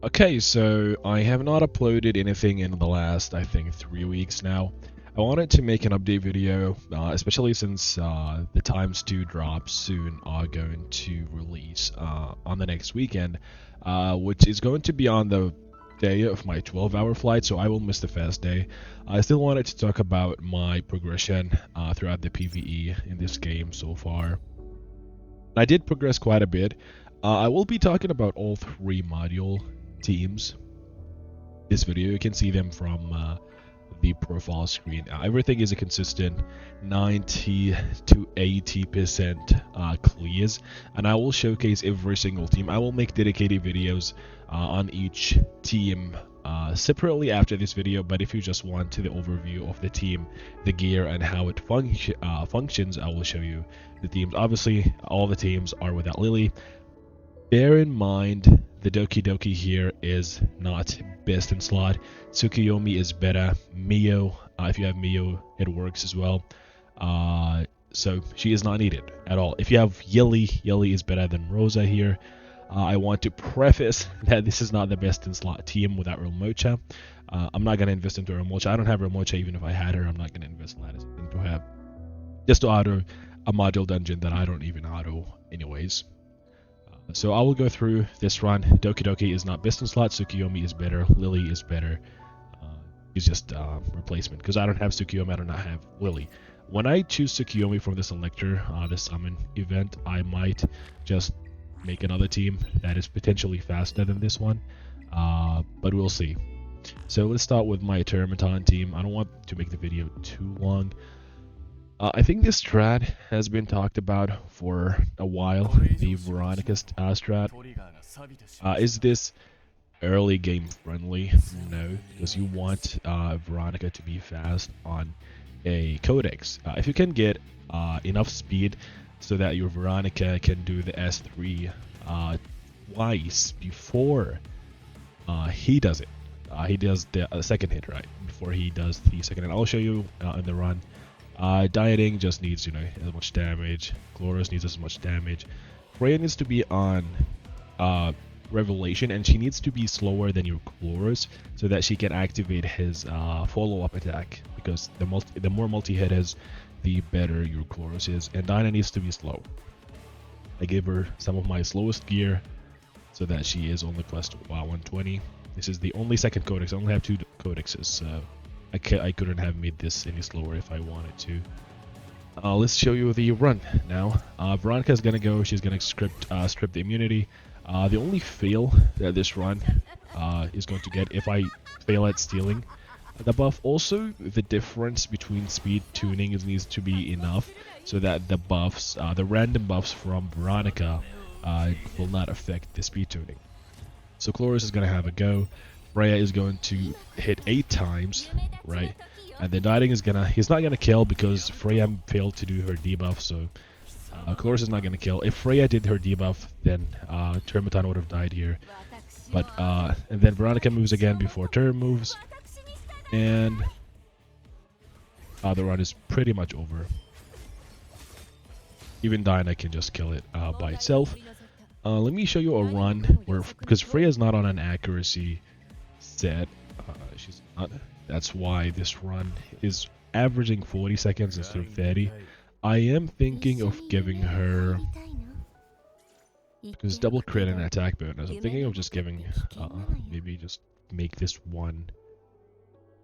Okay, so I have not uploaded anything in the last, I think, 3 weeks now. I wanted to make an update video, especially since the Times 2 drops soon are going to release on the next weekend, which is going to be on the day of my 12-hour flight, so I will miss the fast day. I still wanted to talk about my progression throughout the PvE in this game so far. I did progress quite a bit. I will be talking about all three module teams this video. You can see them from the profile screen. Everything is a consistent 90 to 80% clears, and I will showcase every single team. I will make dedicated videos on each team separately after this video, but if you just want the overview of the team, the gear, and how it functions, I will show you the teams. Obviously, all the teams are without Lily. Bear in mind, the Doki Doki here is not best in slot. Tsukuyomi is better. Mio, if you have Mio, it works as well. So she is not needed at all. If you have Yeli, Yeli is better than Rosa here. I want to preface that this is not the best in slot team without Real Mocha. I'm not going to invest into Real Mocha. I don't have Real Mocha. Even if I had her, I'm not going to invest into her. Just to auto a module dungeon that I don't even auto anyways. So I will go through this run. Doki Doki is not best in slot. Tsukuyomi is better. Lily is better. He's just replacement because I don't have Tsukuyomi. I do not have Lily. When I choose Tsukuyomi from the selector, the summon event, I might just make another team that is potentially faster than this one. But we'll see. So let's start with my Termiton team. I don't want to make the video too long. I think this strat has been talked about for a while, the Veronica strat. Is this early game friendly? No, because you want Veronica to be fast on a Codex. If you can get enough speed so that your Veronica can do the S3 twice before he does it. He does the second hit, right? Before he does the second hit. I'll show you in the run. Dieting just needs, as much damage. Chloros needs as much damage. Freya needs to be on Revelation, and she needs to be slower than your Chloros so that she can activate his follow-up attack. Because the more multi-hit is, the better your Chloros is. And Dinah needs to be slow. I gave her some of my slowest gear so that she is only plus 120. This is the only second codex. I only have 2 codexes, so I couldn't have made this any slower if I wanted to. Let's show you the run now. Veronica is gonna go. She's gonna strip the immunity. The only fail that this run is going to get if I fail at stealing the buff. Also, the difference between speed tuning needs to be enough so that the buffs, the random buffs from Veronica, will not affect the speed tuning. So Chloris is gonna have a go. Freya is going to hit 8 times, right? And then Dieting is he's not gonna kill because Freya failed to do her debuff, so Chloris is not gonna kill. If Freya did her debuff, then Termiton would have died here. But and then Veronica moves again before Term moves, and the run is pretty much over. Even Dinah can just kill it by itself. Let me show you a run where, because Freya's not on an accuracy set, she's not. That's why this run is averaging 40 seconds instead of 30. I am thinking of giving her, because double crit and attack bonus, I'm thinking of just giving, maybe just make this one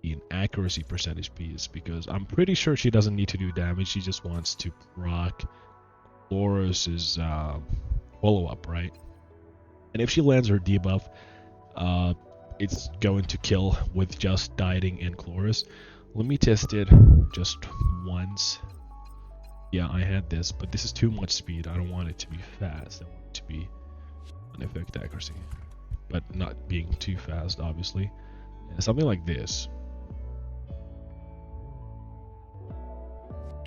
an accuracy percentage piece, because I'm pretty sure she doesn't need to do damage. She just wants to proc Loros's follow-up, right? And if she lands her debuff, it's going to kill with just Dieting and Chloris. Let me test it just once. Yeah, I had this, but this is too much speed. I don't want it to be fast. I want it to be an effect accuracy, but not being too fast, obviously. Yeah, something like this.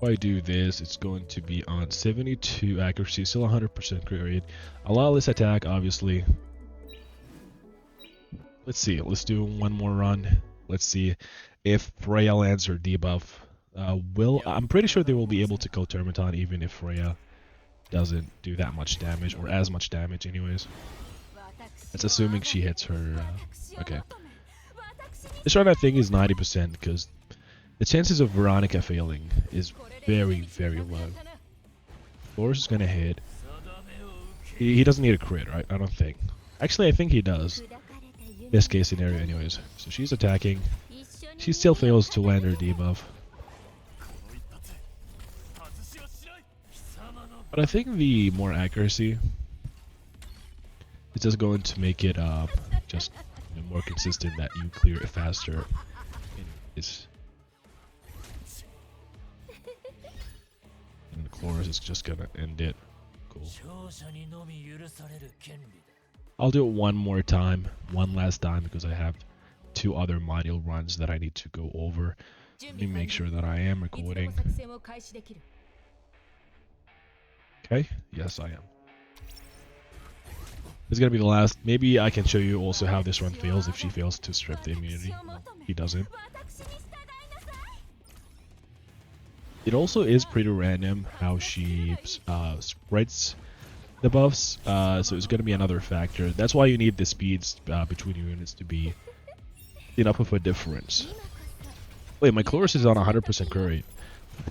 If I do this, it's going to be on 72 accuracy, still 100% crit rate. A lot less attack, obviously. Let's see. Let's do one more run. Let's see if Freya lands her debuff. I'm pretty sure they will be able to kill Termiton even if Freya doesn't do that much damage, or as much damage anyways. That's assuming she hits her. Okay. This run I think is 90% because the chances of Veronica failing is very, very low. Boris is gonna hit. He doesn't need a crit, right? I don't think. Actually, I think he does. Best case scenario anyways. So she's attacking. She still fails to land her debuff. But I think the more accuracy is just going to make it just more consistent that you clear it faster. And the chorus is just gonna end it. Cool. I'll do it one more time, one last time, because I have 2 other module runs that I need to go over. Let me make sure that I am recording. Okay, yes I am. This is gonna be the last. Maybe I can show you also how this run fails if she fails to strip the immunity. He doesn't. It also is pretty random how she spreads the buffs, so it's going to be another factor. That's why you need the speeds between your units to be enough of a difference. Wait, my Chloris is on 100% crit rate.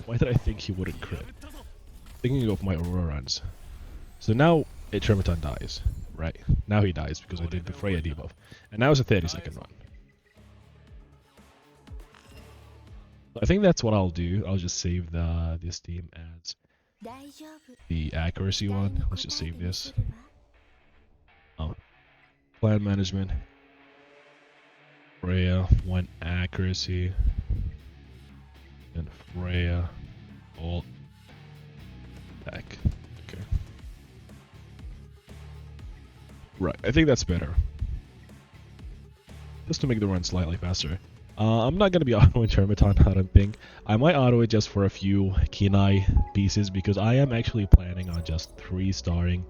Why did I think he wouldn't crit? Thinking of my Aurora runs. So now Termiton dies, right? Now he dies because I did the Freya debuff. And now it's a 30-second run. I think that's what I'll do. I'll just save this team as the accuracy one. Let's just save this. Plan management. Freya, 1 accuracy. And Freya, ult, attack. Okay. Right, I think that's better. Just to make the run slightly faster. I'm not going to be autoing Termiton, I don't think. I might auto it just for a few Kenai pieces because I am actually planning on just 3-starring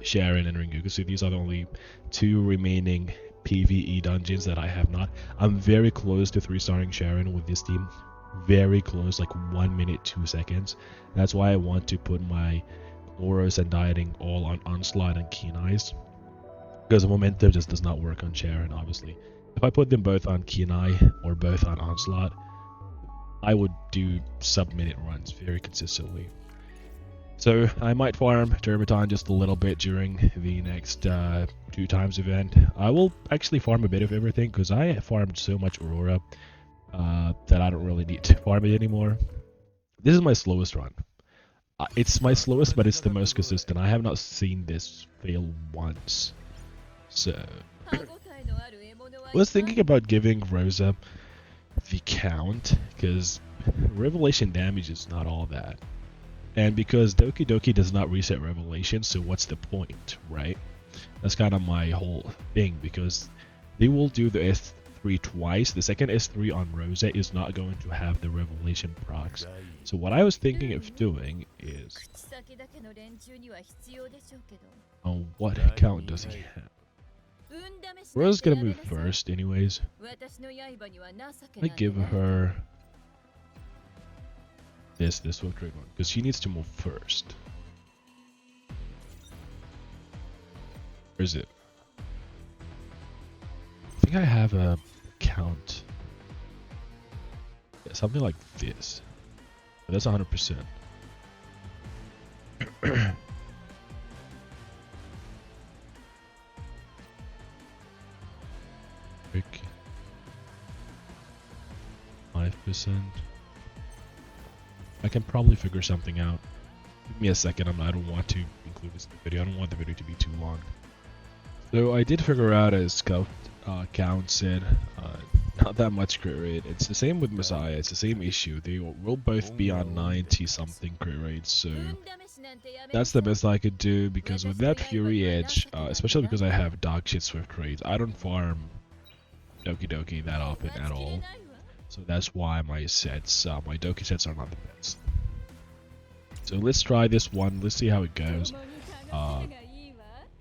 Sharon and Ringoku. So these are the only 2 remaining PvE dungeons that I have not. I'm very close to 3-starring Sharon with this team. Very close, like 1 minute, 2 seconds. That's why I want to put my Auras and Dieting all on Onslaught and Kenai's. Because the momentum just does not work on Sharon, obviously. If I put them both on Kenai or both on Onslaught, I would do sub-minute runs very consistently. So I might farm Termiton just a little bit during the next 2 times event. I will actually farm a bit of everything because I farmed so much Aurora that I don't really need to farm it anymore. This is my slowest run. It's my slowest, but it's the most consistent. I have not seen this fail once. So I was thinking about giving Rosa the count, because Revelation damage is not all that. And because Doki Doki does not reset Revelation, so what's the point, right? That's kind of my whole thing, because they will do the S3 twice. The second S3 on Rosa is not going to have the Revelation procs. So what I was thinking of doing is... Oh, what count does he have? Rosa's gonna move first anyways. I give her this will trade one because she needs to move first. Where is it? I think I have a count. Yeah, something like this. But that's 100%. Quick. 5%. I can probably figure something out. Give me a second. I don't want to include this in the video. I don't want the video to be too long. So I did figure out, as Scout Count said, not that much crit rate. It's the same with Messiah. It's the same issue. They will both be on 90 something crit rate. So that's the best I could do, because with that Fury Edge, especially because I have dog shit Swift raids, I don't farm Doki Doki that often at all. So that's why my sets, my Doki sets are not the best. So let's try this one. Let's see how it goes.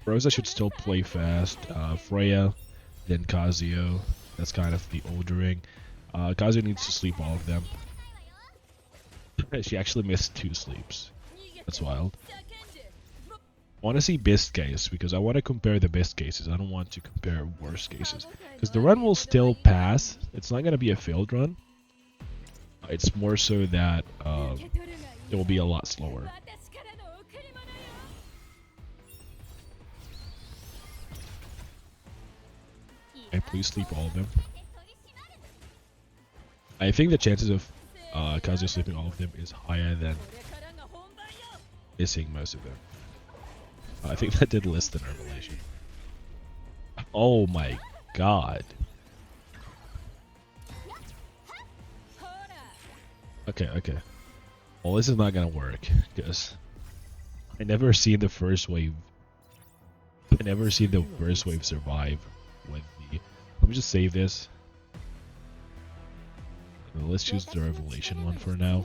Rosa should still play fast. Freya, then Kazuo. That's kind of the ordering. Kazuo needs to sleep all of them. She actually missed 2 sleeps. That's wild. I want to see best case because I want to compare the best cases. I don't want to compare worst cases because the run will still pass. It's not going to be a failed run. It's more so that it will be a lot slower. Okay, please sleep all of them. I think the chances of Kazuya sleeping all of them is higher than missing most of them. I think that did less than Revelation. Oh my god. Okay. Well, this is not gonna work because I never seen the first wave. I never seen the first wave survive with the. Let me just save this. Let's choose the Revelation one for now.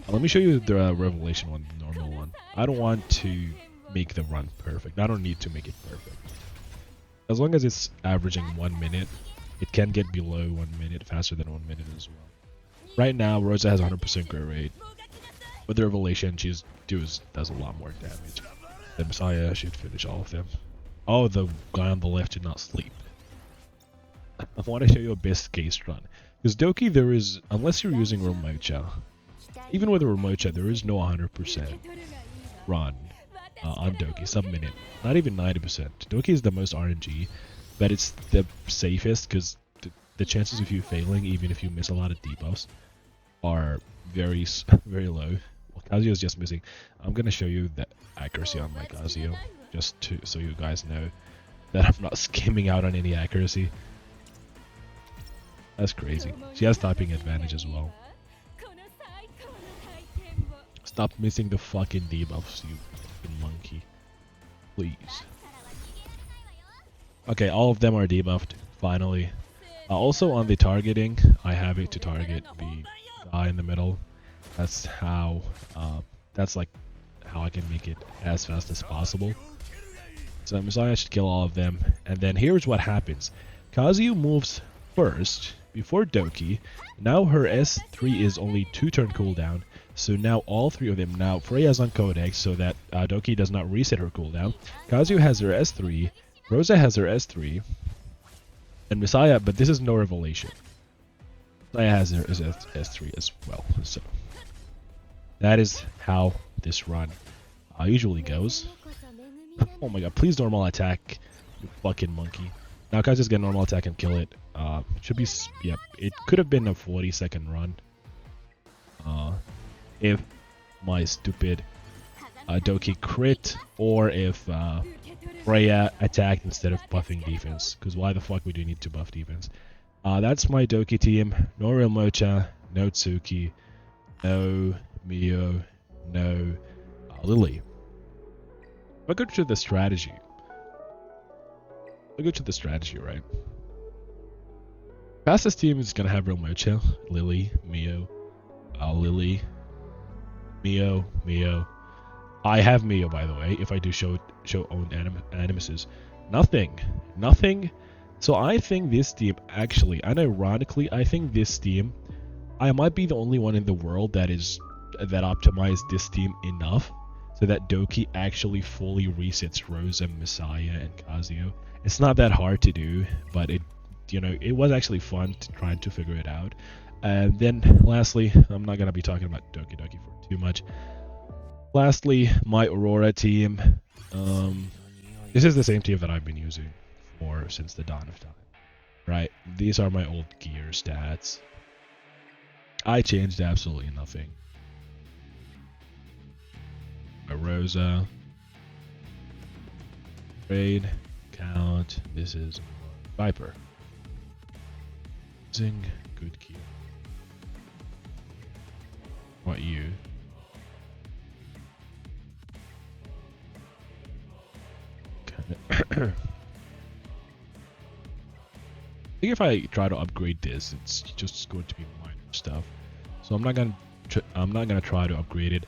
Let me show you the Revelation one, the normal one. I don't want to make the run perfect. I don't need to make it perfect. As long as it's averaging 1 minute, it can get below 1 minute, faster than 1 minute as well. Right now, Rosa has 100% crit rate. With the Revelation, she does a lot more damage. The Messiah should finish all of them. Oh, the guy on the left did not sleep. I want to show you a best case run. Because Doki, there is, unless you're using Romocha, even with a Romocha, there is no 100% run on Doki, sub-minute. Not even 90%. Doki is the most RNG, but it's the safest because the chances of you failing, even if you miss a lot of debuffs, are very low. Well, Kazuya is just missing. I'm going to show you the accuracy on my Kazuya, just so you guys know that I'm not skimming out on any accuracy. That's crazy. She has typing advantage as well. Stop missing the fucking debuffs, you fucking monkey. Please. Okay, all of them are debuffed, finally. Also on the targeting, I have it to target the guy in the middle. That's how, that's how I can make it as fast as possible. So Messiah should kill all of them. And then here's what happens. Kazuya moves first, before Doki. Now her S3 is only 2 turn cooldown. So now all 3 of them. Now Freya's on Codex so that Doki does not reset her cooldown. Kazuya has her S3. Rosa has her S3. And Messiah, but this is no Revelation. Messiah has her S3 as well. So that is how this run usually goes. Oh my god, please normal attack, you fucking monkey. Now Kazuya's get normal attack and kill it. Should be, yep, it could have been a 40-second run. If my stupid Doki crit, or if Freya attacked instead of buffing defense. Because why the fuck would you need to buff defense? That's my Doki team. No Real Mocha, no Tsuki, no Mio, no Lily. I'll go to the strategy. Right? Fastest team is gonna have Real Mocha, Lily, Mio, Lily, Mio. I have Mio, by the way. If I do show own animuses, nothing. So I think this team actually, unironically, I think this team, I might be the only one in the world that optimized this team enough so that Doki actually fully resets Rosa, Messiah, and Kazuya. It's not that hard to do, but it was actually fun trying to figure it out. And then lastly, I'm not gonna be talking about Doki for too much. Lastly, my Aurora team. This is the same team that I've been using since the dawn of time. Right? These are my old gear stats. I changed absolutely nothing. My Rosa. Raid. Count. This is Viper. Using good gear. What you? I think if I try to upgrade this, it's just going to be minor stuff. So I'm not gonna try to upgrade it.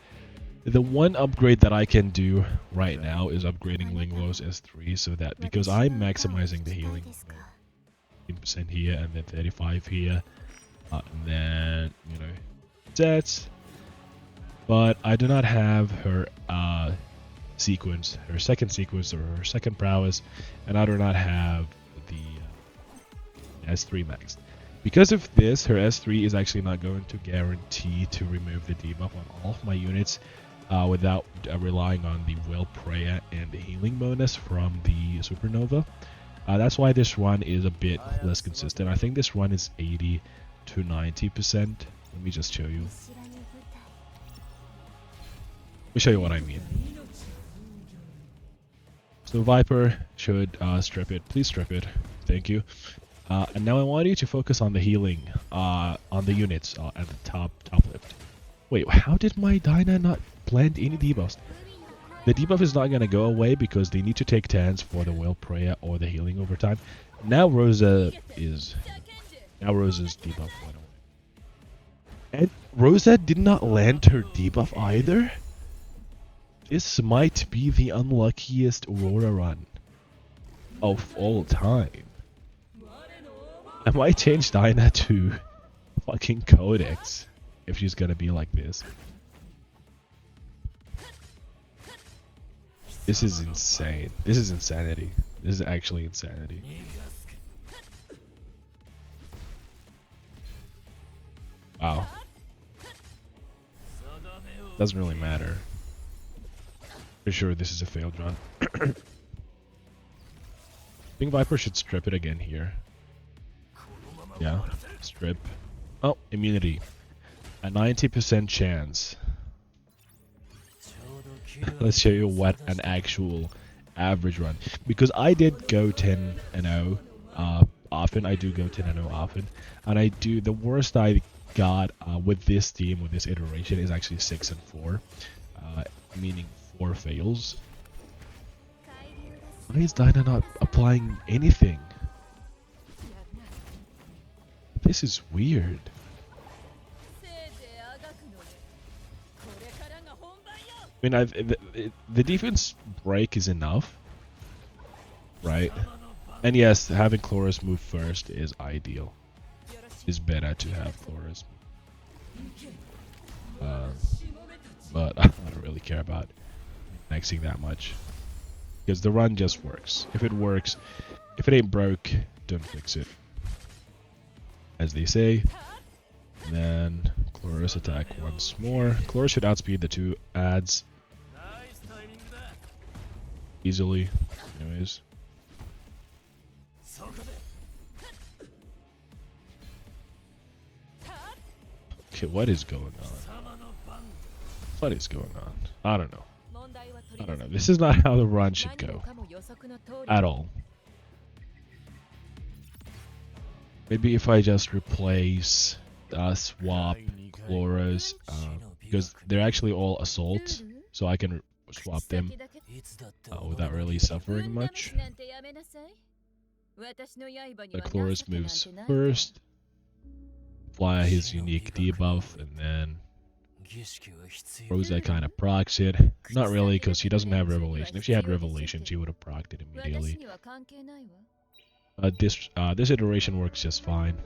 The one upgrade that I can do right now is upgrading Linglo's S3 so that because I'm maximizing the healing, 15% here and then 35 here, and then sets. But I do not have her sequence, her second sequence, or her second prowess, and I do not have the S3 maxed. Because of this, her S3 is actually not going to guarantee to remove the debuff on all of my units without relying on the Will Preya and the healing bonus from the Supernova. That's why this run is a bit less consistent. I think this run is 80 to 90%. Let me just show you. Let me show you what I mean. So Viper should strip it. Please strip it. Thank you. And now I want you to focus on the healing on the units at the top left. Wait, how did my Dyna not plant any debuffs? The debuff is not going to go away because they need to take tans for the Will Preya or the healing over time. Now Rosa's debuff went away. And Rosa did not land her debuff either? This might be the unluckiest Aurora run of all time. I might change Dyna to fucking Codex if she's gonna be like this. This is insane. This is insanity. This is actually insanity. Wow. Doesn't really matter. For sure this is a failed run. I think Viper should strip it again here. Yeah, strip. Oh, immunity. A 90% chance. Let's show you what an actual average run. Because I did go 10-0 often. I do go 10-0 often. And I do, the worst I got with this team, with this iteration, is actually 6-4. Meaning 4 fails. Why is Dyna not applying anything? This is weird. I mean, the defense break is enough, right? And yes, having Chloris move first is ideal. It's better to have Chloris. But I don't really care about maxing that much. Because the run just works. If it works, if it ain't broke, don't fix it. As they say. And then Chloris attack once more. Chloris should outspeed the 2 adds easily. Anyways. Okay, what is going on? What is going on? I don't know. I don't know. This is not how the run should go. At all. Maybe if I just replace swap Chloros, because they're actually all assault, so I can swap them without really suffering much. But Chloros moves first, apply his unique debuff, and then Rosa kind of procs it. Not really, because she doesn't have Revelation. If she had Revelation, she would have procced it immediately. This iteration works just fine.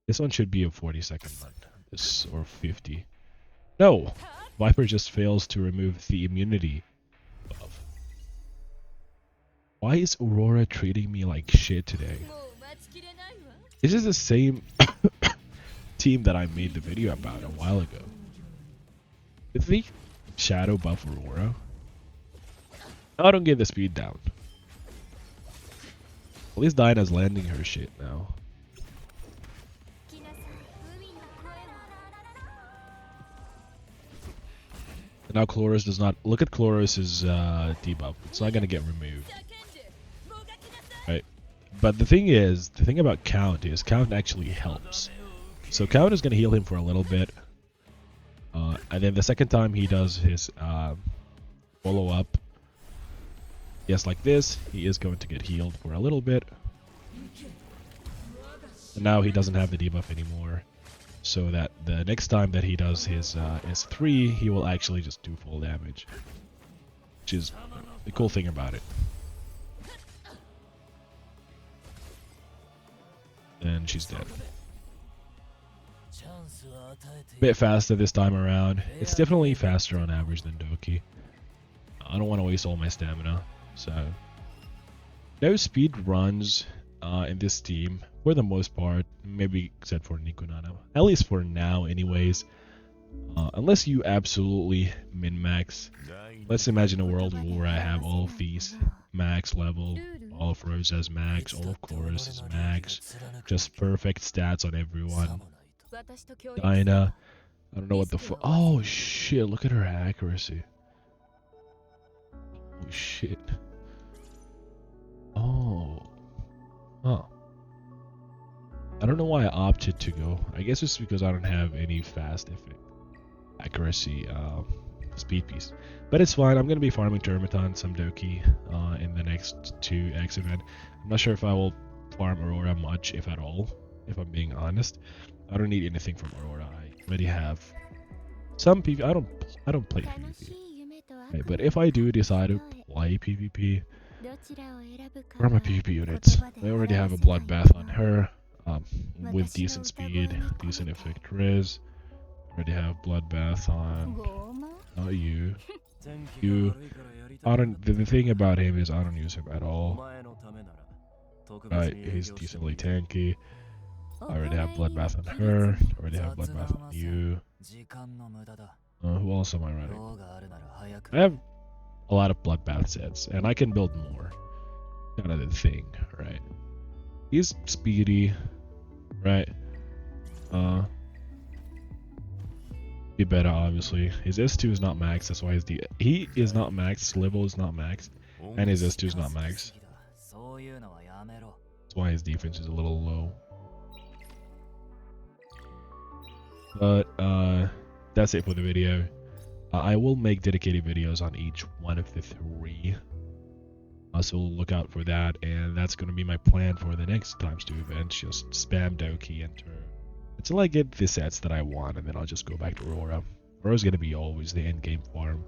This one should be a 40-second run. This, or 50. No! Viper just fails to remove the immunity buff. Why is Aurora treating me like shit today? This is the same team that I made the video about a while ago. Did they shadow buff Aurora? I don't get the speed down. At least Dyna's landing her shit now. And now Chloris does not... Look at Chloris's debuff. It's not gonna get removed. Right? But the thing is, the thing about Count is Count actually helps. So Count is gonna heal him for a little bit. And then the second time he does his follow-up, yes, like this, he is going to get healed for a little bit. And now he doesn't have the debuff anymore. So that the next time that he does his S3, he will actually just do full damage. Which is the cool thing about it. And she's dead. Bit faster this time around. It's definitely faster on average than Doki. I don't want to waste all my stamina. So no speed runs in this team for the most part, maybe except for Nikunano. At least for now anyways. Unless you absolutely min-max. Let's imagine a world where I have all of these max level, all of Rosa's max, all of Chorus's max, just perfect stats on everyone. Dinah, I don't know what the oh shit, look at her accuracy. Oh shit. Oh. Huh. I don't know why I opted to go. I guess it's because I don't have any fast effect accuracy speed piece. But it's fine. I'm going to be farming Termiton, some Doki in the next 2X event. I'm not sure if I will farm Aurora much, if at all, if I'm being honest. I don't need anything from Aurora. I already have some PvP. I don't play PvP. Right, but if I do decide to play PvP, where are my PvP units? I already have a Bloodbath on her with decent speed, decent effect Riz. Already have Bloodbath on you. The thing about him is I don't use him at all. Right, he's decently tanky. I already have Bloodbath on her. Already have Bloodbath on you. Who else am I running? I have a lot of Bloodbath sets, and I can build more. Kind of the thing, right? He's speedy, right? Be better, obviously. His S2 is not max, that's why he is not max, his level is not max, and his S2 is not max. That's why his defense is a little low. But that's it for the video. I will make dedicated videos on each one of the 3. So look out for that, and that's going to be my plan for the next ×2 event. Just spam Doki until I get the sets that I want, and then I'll just go back to Aurora. Aurora's going to be always the end game farm.